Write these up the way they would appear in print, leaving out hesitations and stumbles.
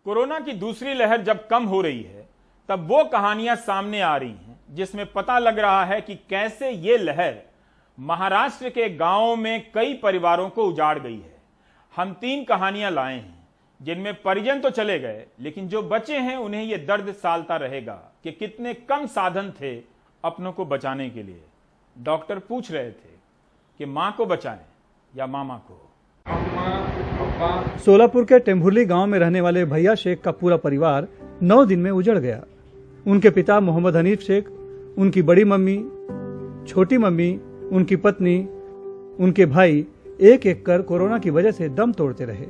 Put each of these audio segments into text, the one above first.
Corona की दूसरी लहर जब कम हो रही है तब वो कहानियां सामने आ रही हैं जिसमें पता लग रहा है कि कैसे ये लहर महाराष्ट्र के गांवों में कई परिवारों को उजाड़ गई है। हम 3 कहानियां लाए हैं जिनमें परिजन तो चले गए, लेकिन जो बचे हैं उन्हें यह दर्द सालता रहेगा कि कितने कम साधन थे अपनों को बचाने के लिए। डॉक्टर पूछ रहे थे कि मां को बचाएं या मामा को। सोलापुर के टेम्भुर्ली गांव में रहने वाले भैया शेख का पूरा परिवार 9 दिन में उजड़ गया। उनके पिता मोहम्मद हनीफ शेख, उनकी बड़ी मम्मी, छोटी मम्मी, उनकी पत्नी, उनके भाई एक एक कर कोरोना की वजह से दम तोड़ते रहे।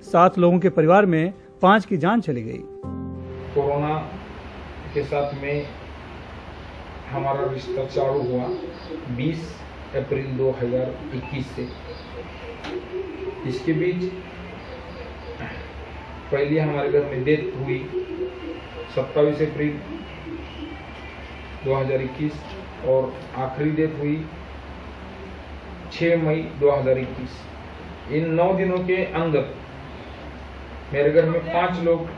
7 लोगों के परिवार में 5 की जान चली गई। कोरोना के साथ में हमारा रिश्ता चालू हुआ 20 अप्रैल 2021 से। इसके बीच पहले हमारे घर में डेथ हुई 27 अप्रैल 2021 और आखिरी डेथ हुई 6 मई 2021। इन 9 दिनों के अंदर मेरे घर में 5 लोग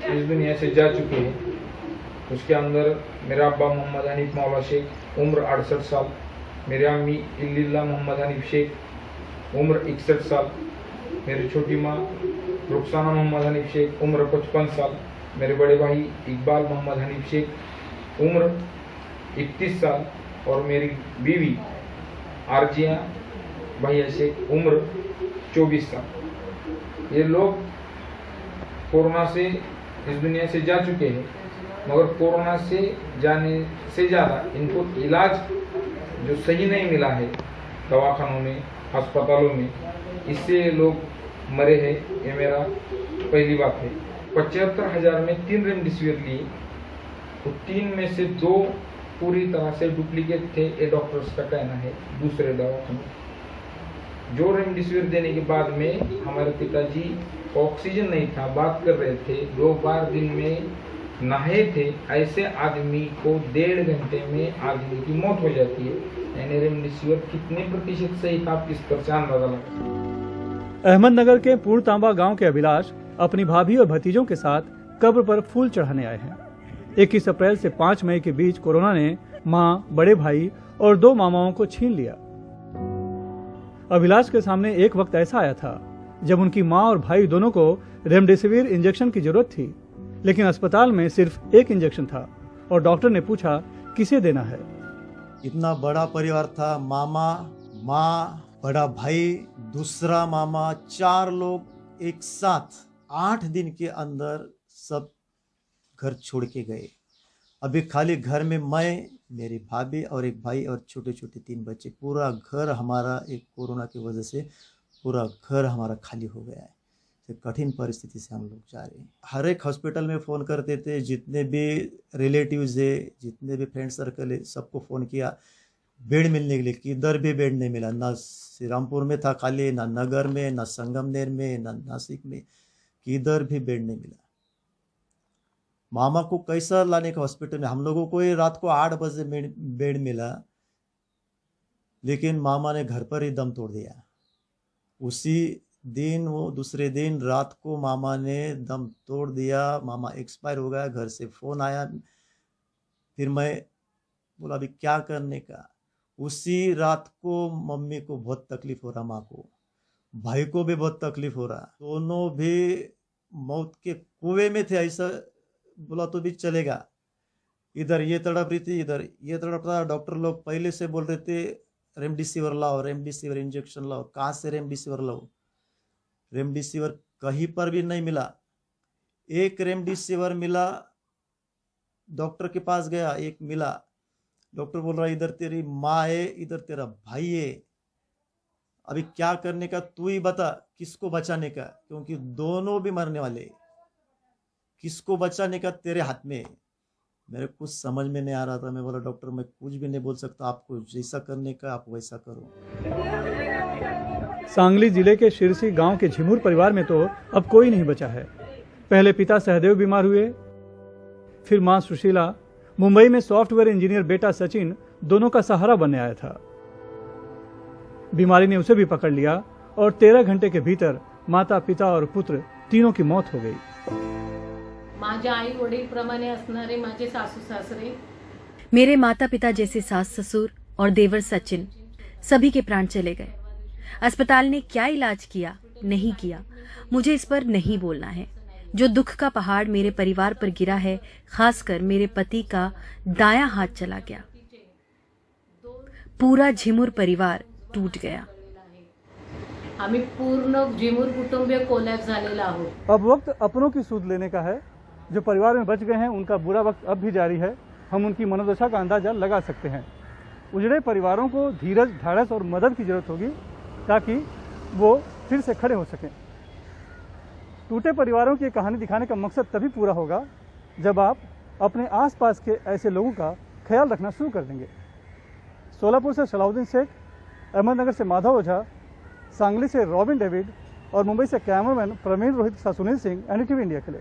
इस दुनिया से जा चुके हैं। उसके अंदर मेरा अब्बा मोहम्मद हनीफ मौला शेख उम्र 68 साल, मेरी अम्मी इल्लिल्ला मोहम्मद हनीफ शेख उम्र 61 साल, मेरी छोटी माँ रुखसाना मोहम्मद हनीफ शेख उम्र 55 साल, मेरे बड़े भाई इकबाल मोहम्मद हनीफ शेख उम्र 31 साल और मेरी बीवी आरजिया भैया शेख उम्र 24 साल। ये लोग कोरोना से इस दुनिया से जा चुके हैं, मगर कोरोना से जाने से ज़्यादा इनको इलाज जो सही नहीं मिला है दवाखानों में, अस्पतालों में, इससे लोग मरे हैं। ये मेरा पहली बात है। 75,000 में 3 रेमडेसिविर लिए, तो 3 में से 2 पूरी तरह से डुप्लीकेट थे, ये डॉक्टर्स का कहना है। दूसरे दवाखानों जो रेमडेसिविर देने के बाद में हमारे पिताजी ऑक्सीजन नहीं था, बात कर रहे थे, 2 बार दिन में नहाए थे। ऐसे आदमी को 1.5 घंटे में आदमी की मौत हो जाती है। यानी रेमडेसिविर कितने प्रतिशत सही था, आप इस पर अंदाजा लगा। अहमदनगर के पूर्णतांबा गांव के अभिलाष अपनी भाभी और भतीजों के साथ कब्र पर फूल चढ़ाने आए हैं। 21 अप्रैल से 5 मई के बीच कोरोना ने मां, बड़े भाई और 2 मामाओं को छीन लिया। अभिलाष के सामने एक वक्त ऐसा आया था जब उनकी मां और भाई दोनों को रेमडेसिविर इंजेक्शन की जरूरत थी, लेकिन अस्पताल में सिर्फ 1 इंजेक्शन था और डॉक्टर ने पूछा किसे देना है। इतना बड़ा परिवार था, मामा, माँ, बड़ा भाई, दूसरा मामा, 4 लोग एक साथ 8 दिन के अंदर सब घर छोड़ के गए। अभी खाली घर में मैं, मेरी भाभी और एक भाई और छोटे छोटे 3 बच्चे। पूरा घर हमारा एक कोरोना की वजह से पूरा घर हमारा खाली हो गया है। तो कठिन परिस्थिति से हम लोग जा रहे हैं। हर एक हॉस्पिटल में फ़ोन करते थे, जितने भी रिलेटिव्स है, जितने भी फ्रेंड सर्कल है, सबको फ़ोन किया बेड मिलने के लिए। किधर भी बेड नहीं मिला, ना श्रीरामपुर में था खाली, ना नगर में, ना संगमनेर में, ना नासिक में, किधर भी बेड नहीं मिला। मामा को कैसा लाने का हॉस्पिटल में, हम लोगों को ये रात को 8 बजे बेड मिला, लेकिन मामा ने घर पर ही दम तोड़ दिया। उसी दिन, वो दूसरे दिन रात को मामा ने दम तोड़ दिया। मामा एक्सपायर हो गया। घर से फ़ोन आया, फिर मैं बोला अभी क्या करने का। उसी रात को मम्मी को बहुत तकलीफ हो रहा, माँ को, भाई को भी बहुत तकलीफ हो रहा। दोनों भी मौत के कुएं में थे। ऐसा बोला तो भी चलेगा। इधर ये तड़प रही थी, इधर ये तड़प रहा। डॉक्टर लोग पहले से बोल रहे थे रेमडेसिविर लाओ, रेमडेसिविर इंजेक्शन लाओ। कहाँ से रेमडेसिविर लाओ? रेमडेसिविर कहीं पर भी नहीं मिला। 1 रेमडेसिविर मिला, डॉक्टर के पास गया, 1 मिला। डॉक्टर बोल रहा इधर तेरी माँ है, इधर तेरा भाई है, अभी क्या करने का तू ही बता, किसको बचाने का, क्योंकि दोनों भी मरने वाले। किसको बचाने का तेरे हाथ में। मेरे कुछ समझ में नहीं आ रहा था। मैं बोला डॉक्टर मैं कुछ भी नहीं बोल सकता, आपको जैसा करने का आप वैसा करो। सांगली जिले के शिरसी गांव के झिमुर परिवार में तो अब कोई नहीं बचा है। पहले पिता सहदेव बीमार हुए, फिर मां सुशीला, मुंबई में सॉफ्टवेयर इंजीनियर बेटा सचिन दोनों का सहारा बनने आया था। बीमारी ने उसे भी पकड़ लिया और 13 घंटे के भीतर माता, पिता और पुत्र तीनों की मौत हो गई। माझ्या आई वडील प्रमाणे असणारे माझे सासू सासरे, मेरे माता पिता जैसे सास ससुर और देवर सचिन, सभी के प्राण चले गए। अस्पताल ने क्या इलाज किया नहीं किया, मुझे इस पर नहीं बोलना है। जो दुख का पहाड़ मेरे परिवार पर गिरा है, खासकर मेरे पति का दायां हाथ चला गया। पूरा झिमुर परिवार टूट गया। आम्ही पूर्ण झिमुर कुटुंबीय कोलॅप्स झालेला आहोत। अब वक्त अपनों की सूद लेने का है। जो परिवार में बच गए हैं उनका बुरा वक्त अब भी जारी है। हम उनकी मनोदशा का अंदाजा लगा सकते हैं। उजड़े परिवारों को धीरज, ढाढ़स और मदद की जरूरत होगी ताकि वो फिर से खड़े हो सकें। टूटे परिवारों की कहानी दिखाने का मकसद तभी पूरा होगा जब आप अपने आसपास के ऐसे लोगों का ख्याल रखना शुरू कर देंगे। सोलापुर से सलाउद्दीन शेख, अहमदनगर से माधव ओझा, सांगली से रॉबिन डेविड और मुंबई से कैमरामैन प्रवीण रोहित के साथ सुनील सिंह, NDTV इंडिया के लिए।